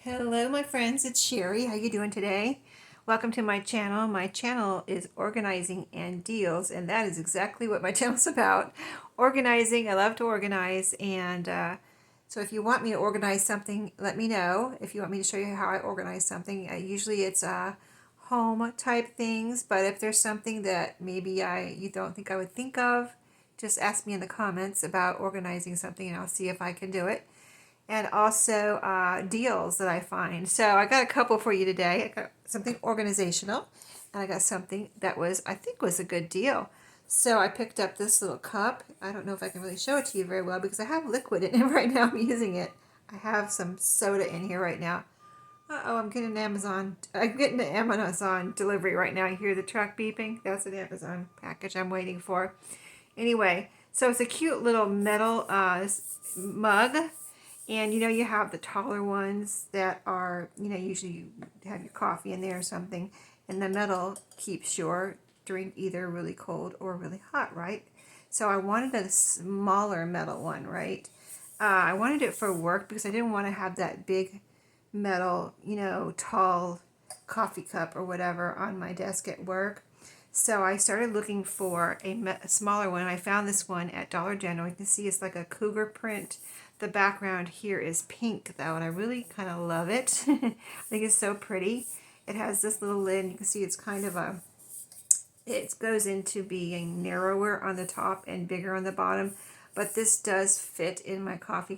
Hello my friends, it's Sherry. How you doing today? Welcome to my channel. My channel is organizing and deals, and that is exactly what my channel's about. Organizing. I love to organize, and so if you want me to organize something, let me know. If you want me to show you how I organize something, usually it's home type things, but if there's something that maybe you don't think I would think of, just ask me in the comments about organizing something and I'll see if I can do it. And also deals that I find. So I got a couple for you today. I got something organizational, and I got something that I think was a good deal. So I picked up this little cup. I don't know if I can really show it to you very well because I have liquid in it right now. I'm using it. I have some soda in here right now. Uh-oh, I'm getting an Amazon delivery right now. You hear the truck beeping? That's an Amazon package I'm waiting for. Anyway, so it's a cute little metal mug. And you have the taller ones that are, usually you have your coffee in there or something. And the metal keeps your drink either really cold or really hot, right? So I wanted a smaller metal one, right? I wanted it for work because I didn't want to have that big metal, tall coffee cup or whatever on my desk at work. So I started looking for a smaller one. I found this one at Dollar General. You can see it's like a cougar print. The background here is pink though, and I really kind of love it. I think it's so pretty. It has this little lid, and you can see it's kind of it goes into being narrower on the top and bigger on the bottom. But this does fit in my cup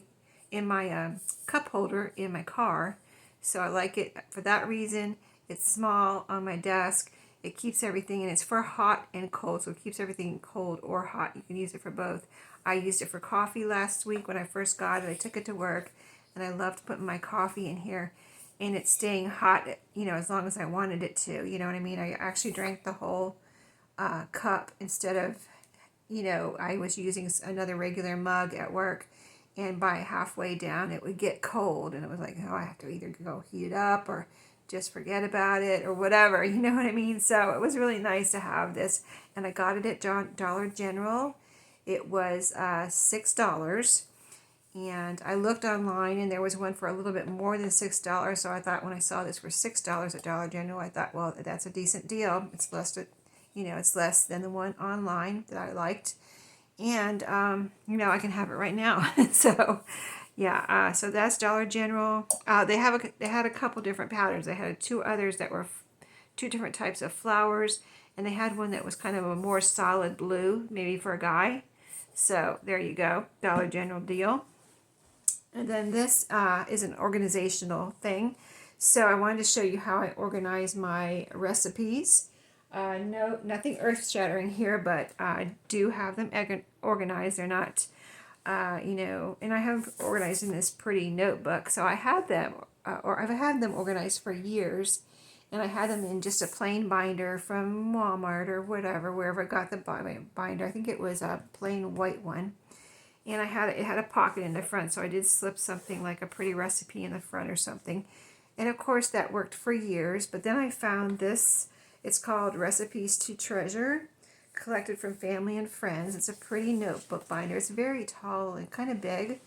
holder in my car. So I like it for that reason. It's small on my desk. It keeps everything, and it's for hot and cold, so it keeps everything cold or hot. You can use it for both. I used it for coffee last week when I first got it. I took it to work, and I loved putting my coffee in here, and it's staying hot, as long as I wanted it to. You know what I mean? I actually drank the whole cup instead of, I was using another regular mug at work, and by halfway down, it would get cold, and it was like, oh, I have to either go heat it up or just forget about it or whatever, you know what I mean? So it was really nice to have this, and I got it at Dollar General. It was $6, and I looked online, and there was one for a little bit more than $6. So I thought when I saw this for $6 at Dollar General, I thought, well, that's a decent deal. It's less, it's less than the one online that I liked, and I can have it right now. So yeah, so that's Dollar General. They had a couple different patterns. They had two others that were two different types of flowers, and they had one that was kind of a more solid blue, maybe for a guy. So there you go, Dollar General deal. And then this is an organizational thing. So I wanted to show you how I organize my recipes. No, nothing earth-shattering here, but I do have them organized. They're not, and I have organized in this pretty notebook. So I had them, or I've had them organized for years, and I had them in just a plain binder from Walmart or whatever, wherever I got the binder. I think it was a plain white one. And it had a pocket in the front, so I did slip something like a pretty recipe in the front or something. And of course that worked for years, but then I found this. It's called Recipes to Treasure, collected from family and friends. It's a pretty notebook binder. It's very tall and kind of big.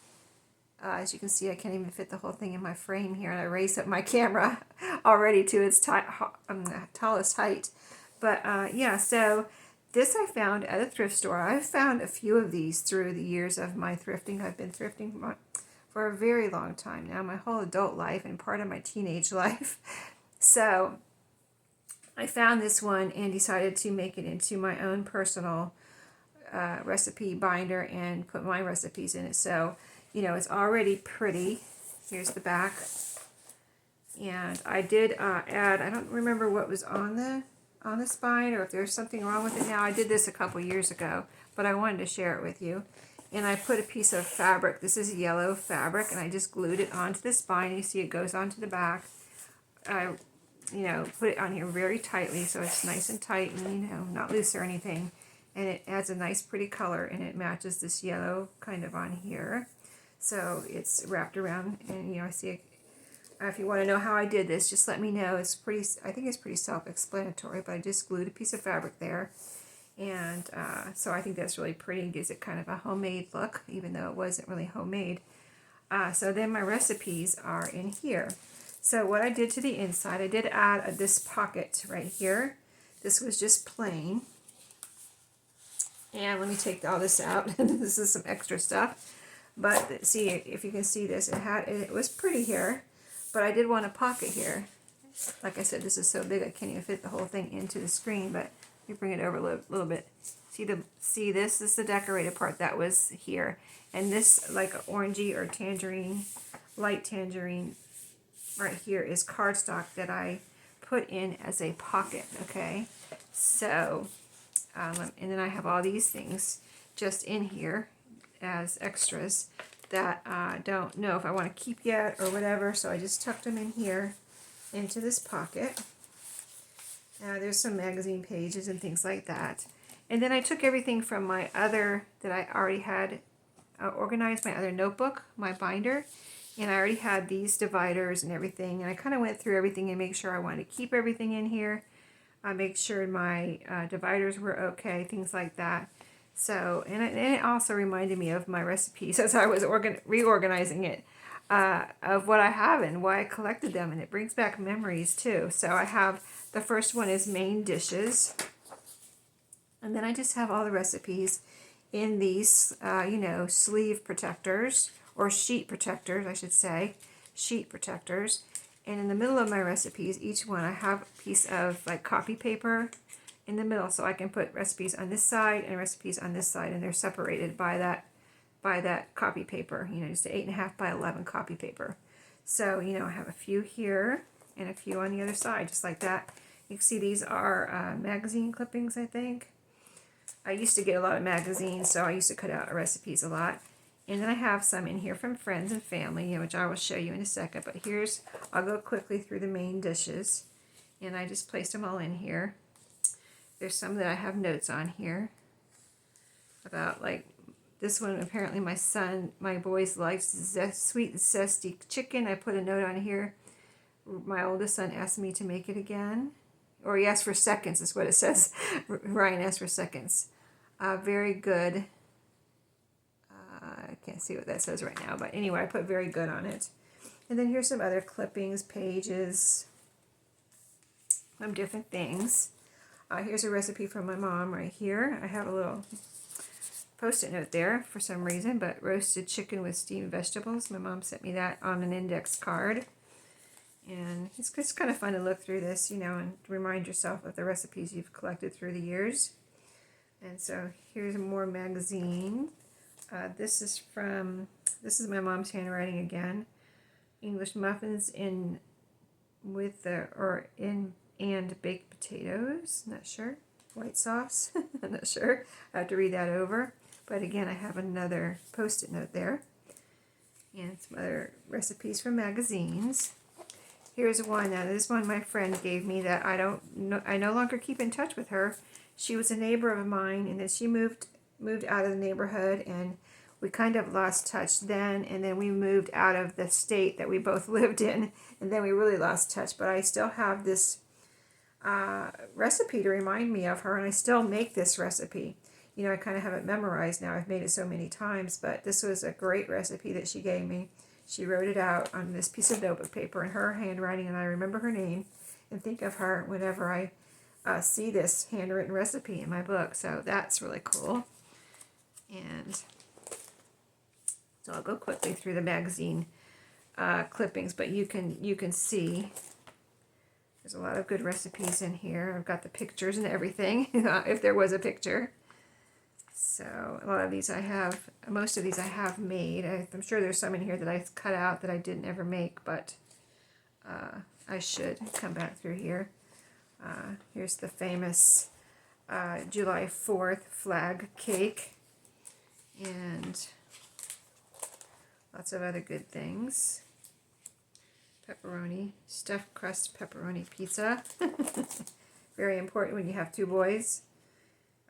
As you can see, I can't even fit the whole thing in my frame here, and I raised up my camera already to its tallest height. But yeah, so this I found at a thrift store. I've found a few of these through the years of my thrifting. I've been thrifting for a very long time now, my whole adult life and part of my teenage life. So I found this one and decided to make it into my own personal recipe binder and put my recipes in it. So, it's already pretty. Here's the back. And I did add, I don't remember what was on the spine or if there's something wrong with it now. I did this a couple years ago, but I wanted to share it with you. And I put a piece of fabric. This is yellow fabric, and I just glued it onto the spine. You see it goes onto the back. I put it on here very tightly so it's nice and tight and, not loose or anything. And it adds a nice pretty color, and it matches this yellow kind of on here. So it's wrapped around, and, I see it. If you want to know how I did this, just let me know. I think it's pretty self-explanatory, but I just glued a piece of fabric there. And so I think that's really pretty and gives it kind of a homemade look, even though it wasn't really homemade. So then my recipes are in here. So what I did to the inside, I did add this pocket right here. This was just plain. And let me take all this out. This is some extra stuff. But see, if you can see this, it was pretty here. But I did want a pocket here. Like I said, this is so big I can't even fit the whole thing into the screen. But let me bring it over a little bit. See this is the decorated part that was here. And this like orangey or tangerine, light tangerine right here is cardstock that I put in as a pocket, okay? So, and then I have all these things just in here as extras that I don't know if I want to keep yet or whatever, so I just tucked them in here into this pocket. There's some magazine pages and things like that. And then I took everything from my other, that I already had organized, my other notebook, my binder, and I already had these dividers and everything, and I kind of went through everything and make sure I wanted to keep everything in here. I make sure my dividers were okay, things like that. So, and it also reminded me of my recipes as I was reorganizing it, of what I have and why I collected them, and it brings back memories too. So I have, the first one is main dishes, and then I just have all the recipes in these, you know, sleeve protectors, or sheet protectors, I should say, sheet protectors. And in the middle of my recipes, each one I have a piece of like copy paper in the middle, so I can put recipes on this side and recipes on this side, and they're separated by that copy paper, you know, just an 8.5 by 11 copy paper. So, you know, I have a few here and a few on the other side, just like that. You can see these are magazine clippings, I think. I used to get a lot of magazines, so I used to cut out recipes a lot. And then I have some in here from friends and family, which I will show you in a second. But here's, I'll go quickly through the main dishes. And I just placed them all in here. There's some that I have notes on here about, like, this one, apparently my boys liked sweet and zesty chicken. I put a note on here. My oldest son asked me to make it again. Or he asked for seconds, is what it says. Ryan asked for seconds. Very good. I can't see what that says right now, but anyway, I put very good on it. And then here's some other clippings, pages, from different things. Here's a recipe from my mom right here. I have a little post-it note there for some reason, but roasted chicken with steamed vegetables. My mom sent me that on an index card. And it's just kind of fun to look through this, you know, and remind yourself of the recipes you've collected through the years. And so here's more magazine. This is my mom's handwriting again. English muffins and baked potatoes. Not sure. White sauce. I'm not sure. I have to read that over. But again, I have another post-it note there. And some other recipes from magazines. Here's one. Now, this one my friend gave me that I no longer keep in touch with her. She was a neighbor of mine, and then she moved out of the neighborhood, and we kind of lost touch then, and then we moved out of the state that we both lived in, and then we really lost touch. But I still have this recipe to remind me of her, and I still make this recipe. You know, I kind of have it memorized now. I've made it so many times, but this was a great recipe that she gave me. She wrote it out on this piece of notebook paper in her handwriting, and I remember her name and think of her whenever I see this handwritten recipe in my book. So that's really cool. And so I'll go quickly through the magazine clippings, but you can see there's a lot of good recipes in here. I've got the pictures and everything, if there was a picture. So a lot of these most of these I have made. I'm sure there's some in here that I cut out that I didn't ever make, but I should come back through here. Here's the famous July 4th flag cake, and lots of other good things. Pepperoni, stuffed crust pepperoni pizza. Very important when you have two boys.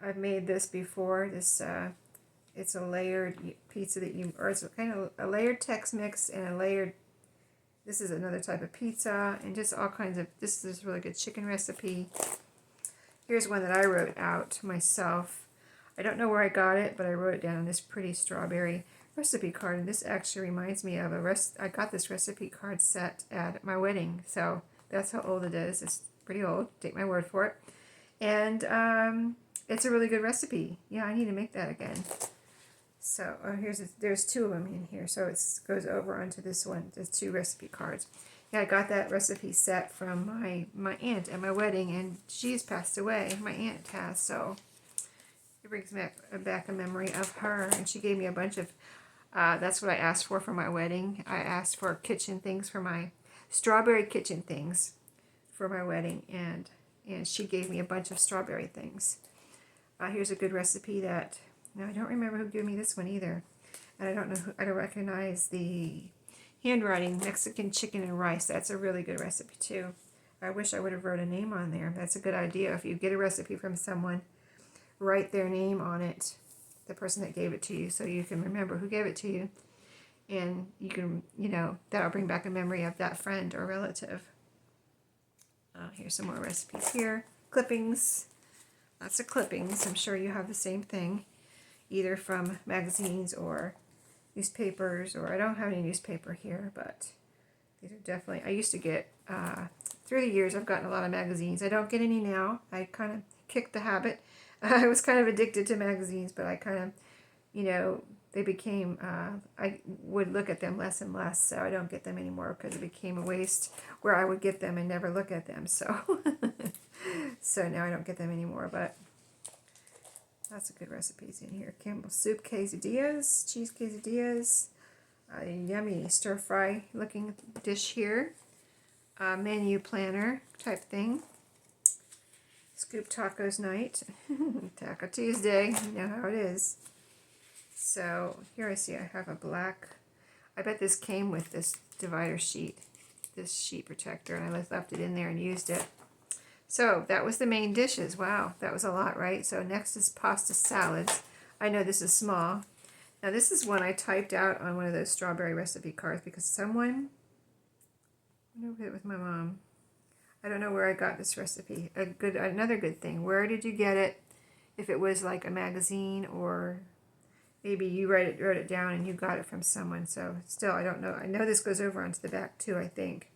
I've made this before. It's a layered pizza it's kind of a layered Tex-Mex and a layered, this is another type of pizza, and just all kinds of, this is a really good chicken recipe. Here's one that I wrote out myself. I don't know where I got it, but I wrote it down on this pretty strawberry recipe card, and this actually reminds me of I got this recipe card set at my wedding, so that's how old it is. It's pretty old, take my word for it. And it's a really good recipe. Yeah, I need to make that again. So there's two of them in here, so it goes over onto this one. There's two recipe cards. Yeah, I got that recipe set from my aunt at my wedding, and she's passed away. My aunt has, so it brings back a memory of her. And she gave me a bunch of, that's what I asked for my wedding. I asked for kitchen things for my, strawberry kitchen things for my wedding, and she gave me a bunch of strawberry things. Here's a good recipe that, now I don't remember who gave me this one either. And I don't know I don't recognize the handwriting. Mexican chicken and rice. That's a really good recipe too. I wish I would have wrote a name on there. That's a good idea. If you get a recipe from someone, write their name on it, the person that gave it to you, so you can remember who gave it to you. And you can, that'll bring back a memory of that friend or relative. Here's some more recipes here. Clippings. Lots of clippings. I'm sure you have the same thing, either from magazines or newspapers, or I don't have any newspaper here, but these are definitely, I used to get, through the years I've gotten a lot of magazines. I don't get any now. I kind of kicked the habit. I was kind of addicted to magazines, but I kind of, they became, I would look at them less and less, so I don't get them anymore because it became a waste where I would get them and never look at them, so so now I don't get them anymore. But lots of good recipes in here. Campbell's soup quesadillas, cheese quesadillas, a yummy stir fry looking dish here, menu planner type thing, scoop tacos night, Taco Tuesday, you know how it is. So here I see I have a black, I bet this came with this divider sheet, this sheet protector, and I left it in there and used it. So that was the main dishes. Wow, that was a lot, right? So next is pasta salads. I know this is small. Now this is one I typed out on one of those strawberry recipe cards because someone, I wonder if it was my mom. I don't know where I got this recipe. Another good thing. Where did you get it? If it was like a magazine, or maybe you wrote it down and you got it from someone. So still, I don't know. I know this goes over onto the back too, I think.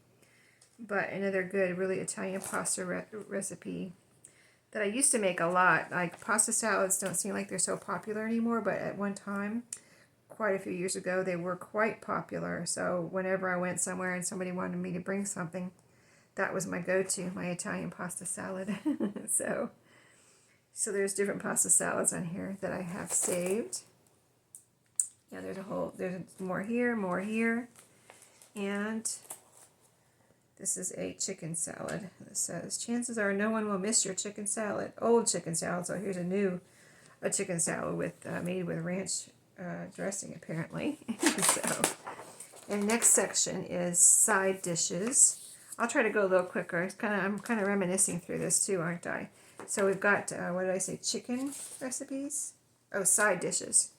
But another good, really Italian pasta recipe that I used to make a lot. Like pasta salads don't seem like they're so popular anymore, but at one time, quite a few years ago, they were quite popular. So whenever I went somewhere and somebody wanted me to bring something, that was my go-to, my Italian pasta salad. So there's different pasta salads on here that I have saved. Yeah, there's more here, and this is a chicken salad. It says, chances are no one will miss your chicken salad. Old chicken salad. So here's a chicken salad made with ranch dressing, apparently. And next section is side dishes. I'll try to go a little quicker. I'm kind of reminiscing through this too, aren't I? So we've got, what did I say, chicken recipes? Oh, side dishes.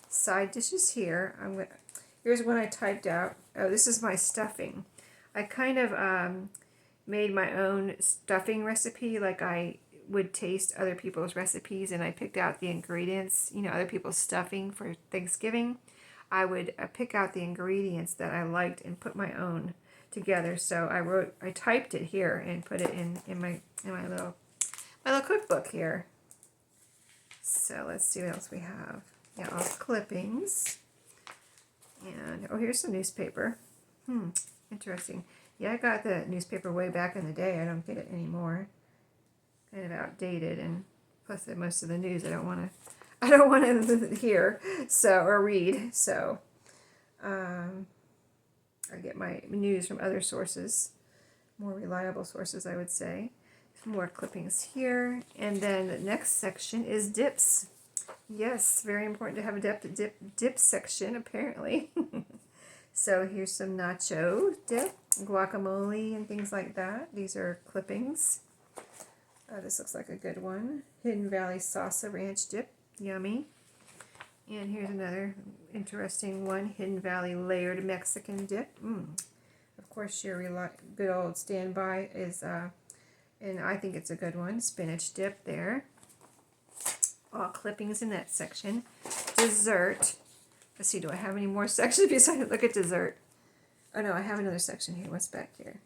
Side dishes here. Here's one I typed out. Oh, this is my stuffing. I kind of made my own stuffing recipe, like I would taste other people's recipes, and I picked out the ingredients, other people's stuffing for Thanksgiving. I would pick out the ingredients that I liked and put my own together. So I typed it here and put it in my little cookbook here. So let's see what else we have. Yeah, all clippings. And here's some newspaper. Interesting. Yeah, I got the newspaper way back in the day. I don't get it anymore. Kind of outdated, and plus most of the news I don't want to hear or read. So I get my news from other sources, more reliable sources, I would say. Some more clippings here, and then the next section is dips. Yes, very important to have a dip section, apparently. So here's some nacho dip, guacamole, and things like that. These are clippings. This looks like a good one. Hidden Valley salsa ranch dip, yummy. And here's another interesting one, Hidden Valley layered Mexican dip. Of course, your good old standby is, and I think it's a good one, spinach dip there. All clippings in that section. Dessert. Let's see, do I have any more sections besides look at dessert? Oh no, I have another section here. What's back here?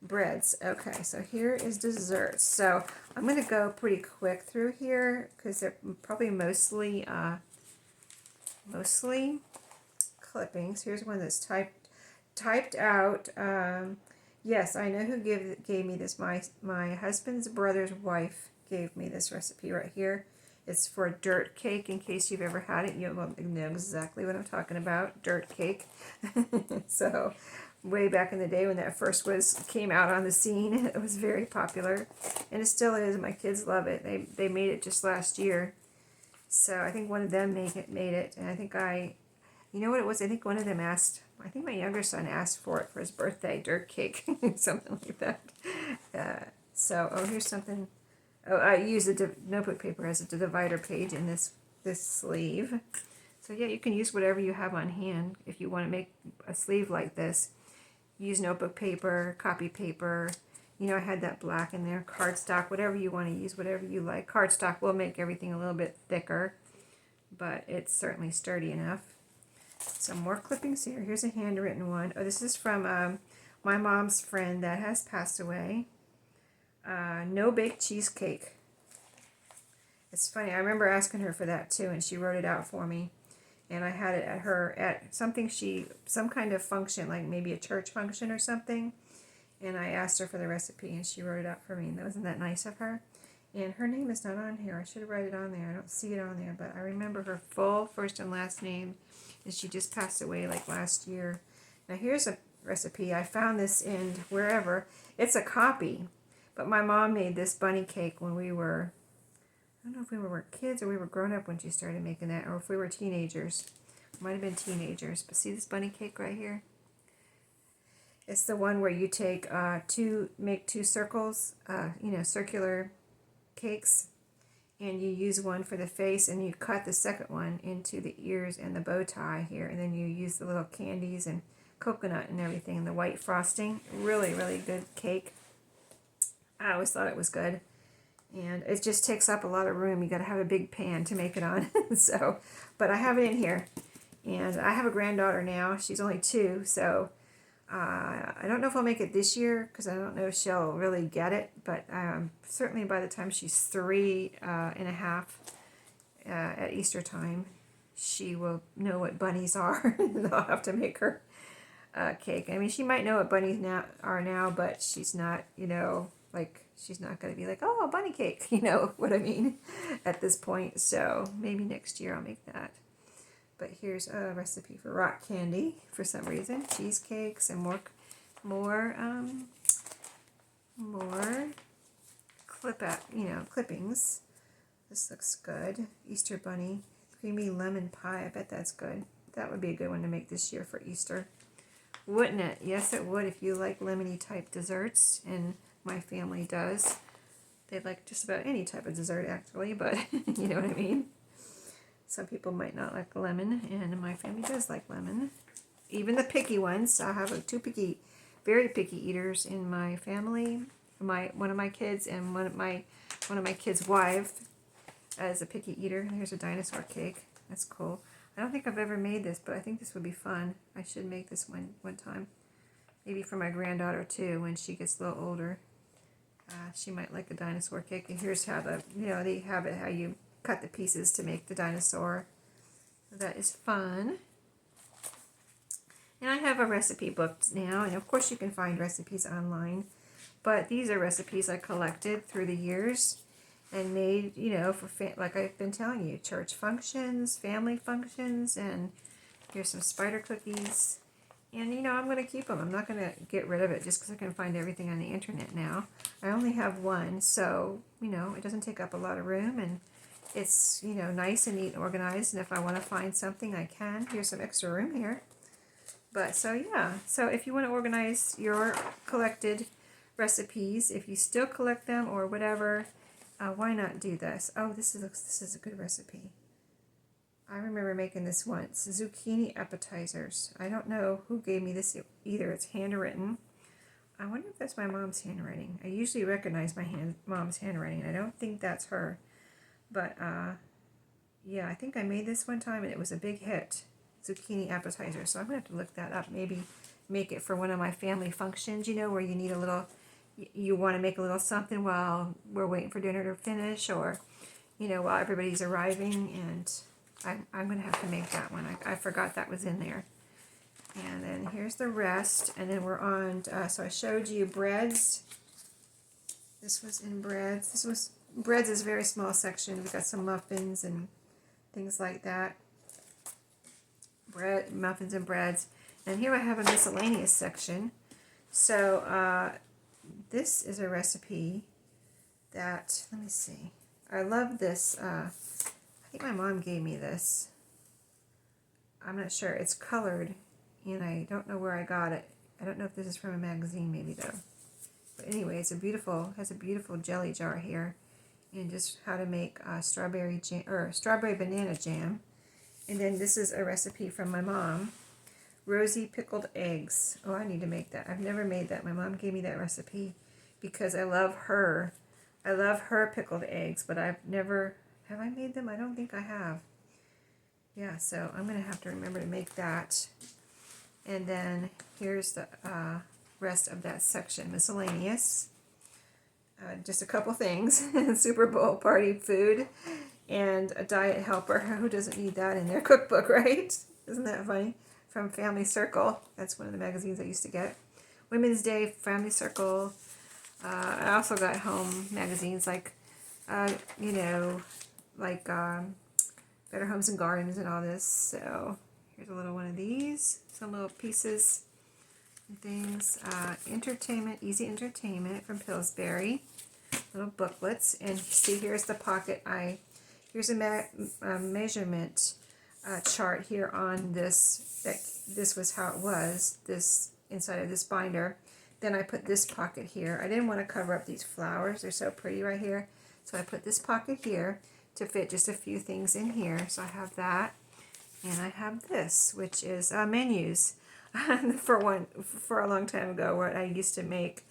Breads. Okay, so here is desserts. So I'm going to go pretty quick through here because they're probably mostly clippings. Here's one that's typed out. Yes, I know who gave me this. My husband's brother's wife gave me this recipe right here. It's for dirt cake. In case you've ever had it, you'll know exactly what I'm talking about. Dirt cake. So, way back in the day when that first came out on the scene, it was very popular, and it still is. My kids love it. They made it just last year. So I think one of them made it, and I think you know what it was? I think one of them asked. I think my younger son asked for it for his birthday, dirt cake, something like that. Oh, here's something. Oh, I use the notebook paper as a divider page in this sleeve. So yeah, you can use whatever you have on hand if you want to make a sleeve like this. Use notebook paper, copy paper. You know, I had that black in there, cardstock, whatever you want to use, whatever you like. Cardstock will make everything a little bit thicker, but it's certainly sturdy enough. Some more clippings here. Here's a handwritten one. Oh, this is from my mom's friend that has passed away. No bake cheesecake. It's funny. I remember asking her for that too, and she wrote it out for me. And I had it at some kind of function, like maybe a church function or something. And I asked her for the recipe, and she wrote it out for me. And wasn't that nice of her? And her name is not on here. I should have write it on there. I don't see it on there, but I remember her full first and last name. And she just passed away like last year. Now here's a recipe. I found this in wherever. It's a copy, but my mom made this bunny cake when we were, I don't know if we were kids or we were grown up when she started making that, or if we were teenagers. Might have been teenagers. But see this bunny cake right here? It's the one where you take make two circles, circular cakes, and you use one for the face, and you cut the second one into the ears and the bow tie here, and then you use the little candies and coconut and everything, and the white frosting. Really, really good cake. I always thought it was good, and it just takes up a lot of room. You got to have a big pan to make it on. So, but I have it in here, and I have a granddaughter now. She's only 2, so I don't know if I'll make it this year because I don't know if she'll really get it, but certainly by the time she's 3.5 at Easter time, she will know what bunnies are, and I'll have to make her cake. I mean, she might know what bunnies are now, but she's not, she's not going to be like, oh, bunny cake, you know what I mean, at this point. So maybe next year I'll make that. But here's a recipe for rock candy for some reason. Cheesecakes and more clippings. This looks good. Easter bunny, creamy lemon pie. I bet that's good. That would be a good one to make this year for Easter. Wouldn't it? Yes, it would if you like lemony type desserts, and my family does. They like just about any type of dessert actually, but you know what I mean. Some people might not like lemon, and my family does like lemon. Even the picky ones. I have 2 very picky eaters in my family. One of my kids and one of my kids' wife is a picky eater. Here's a dinosaur cake. That's cool. I don't think I've ever made this, but I think this would be fun. I should make this one time. Maybe for my granddaughter too when she gets a little older. She might like a dinosaur cake. And here's how they have it, how you cut the pieces to make the dinosaur. So that is fun. And I have a recipe book now, and of course you can find recipes online, but these are recipes I collected through the years and made, for like I've been telling you, church functions, family functions, and here's some spider cookies. And I'm going to keep them. I'm not going to get rid of it just because I can find everything on the internet now. I only have one, so it doesn't take up a lot of room, and it's, nice and neat and organized, and if I want to find something, I can. Here's some extra room here. But, so yeah. So if you want to organize your collected recipes, if you still collect them or whatever, why not do this? Oh, this is a good recipe. I remember making this once. Zucchini appetizers. I don't know who gave me this either. It's handwritten. I wonder if that's my mom's handwriting. I usually recognize my mom's handwriting. I don't think that's her. But, yeah, I think I made this one time, and it was a big hit. zucchini appetizer. So I'm going to have to look that up. Maybe make it for one of my family functions, you know, where you need a little, you want to make a little something while we're waiting for dinner to finish, or, you know, while everybody's arriving. And I'm going to have to make that one. I forgot that was in there. And then here's the rest. And then we're on, so I showed you breads. This was in breads. Breads is a very small section. We've got some muffins and things like that. Bread, muffins and breads. And here I have a miscellaneous section. So this is a recipe that, let me see. I love this. I think my mom gave me this. I'm not sure. It's colored, and I don't know where I got it. I don't know if this is from a magazine, maybe though. But anyway, it's a beautiful, has a beautiful jelly jar here, and just how to make strawberry jam or strawberry banana jam. And then this is a recipe from my mom, rosy pickled eggs. Oh, I need to make that. I've never made that. My mom gave me that recipe because I love her. I love her pickled eggs, but I've never, have I made them? I don't think I have. Yeah, so I'm going to have to remember to make that. And then here's the rest of that section, miscellaneous. Just a couple things, Super Bowl party food, and a diet helper. Who doesn't need that in their cookbook, right? Isn't that funny? From Family Circle. That's one of the magazines I used to get. Women's Day, Family Circle. I also got home magazines like, you know, like Better Homes and Gardens and all this. So here's a little one of these. Some little pieces and things. Entertainment, Easy Entertainment from Pillsbury. Little booklets. And see, here's the pocket. Here's a measurement chart here on this. This was how it was. This inside of this binder. Then I put this pocket here. I didn't want to cover up these flowers. They're so pretty right here. So I put this pocket here to fit just a few things in here. So I have that. And I have this, which is menus. For a long time ago, what I used to make.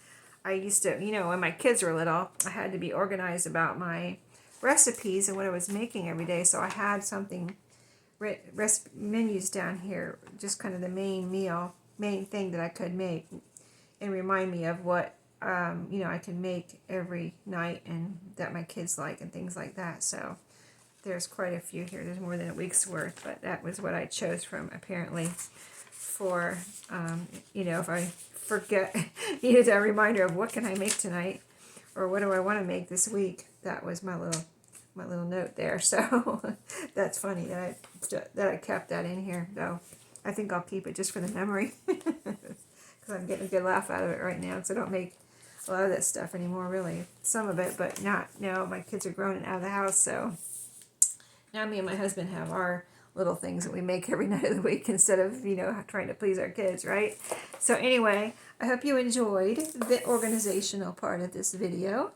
I used to, you know, when my kids were little, I had to be organized about my recipes and what I was making every day. So I had something, menus down here, just kind of the main thing that I could make, and remind me of what, you know, I can make every night and that my kids like and things like that. So there's quite a few here. There's more than a week's worth, but that was what I chose from, apparently, for, you know, if I forget, needed a reminder of what can I make tonight, or what do I want to make this week. That was my little note there. So that's funny that I kept that in here, though. I think I'll keep it just for the memory, because I'm getting a good laugh out of it right now, because I don't make a lot of that stuff anymore, really. Some of it, but not now. My kids are grown and out of the house, so now me and my husband have our little things that we make every night of the week instead of, you know, trying to please our kids, right? So anyway, I hope you enjoyed the organizational part of this video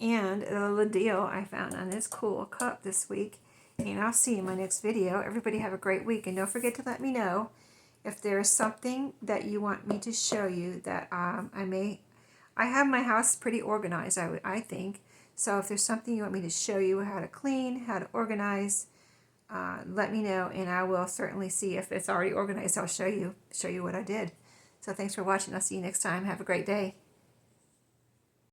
and the little deal I found on this cool cup this week. And I'll see you in my next video. Everybody have a great week, and don't forget to let me know if there's something that you want me to show you that I have my house pretty organized, I think. So if there's something you want me to show you how to clean, how to organize, let me know, and I will certainly see if it's already organized. I'll show you what I did. So thanks for watching. I'll see you next time. Have a great day.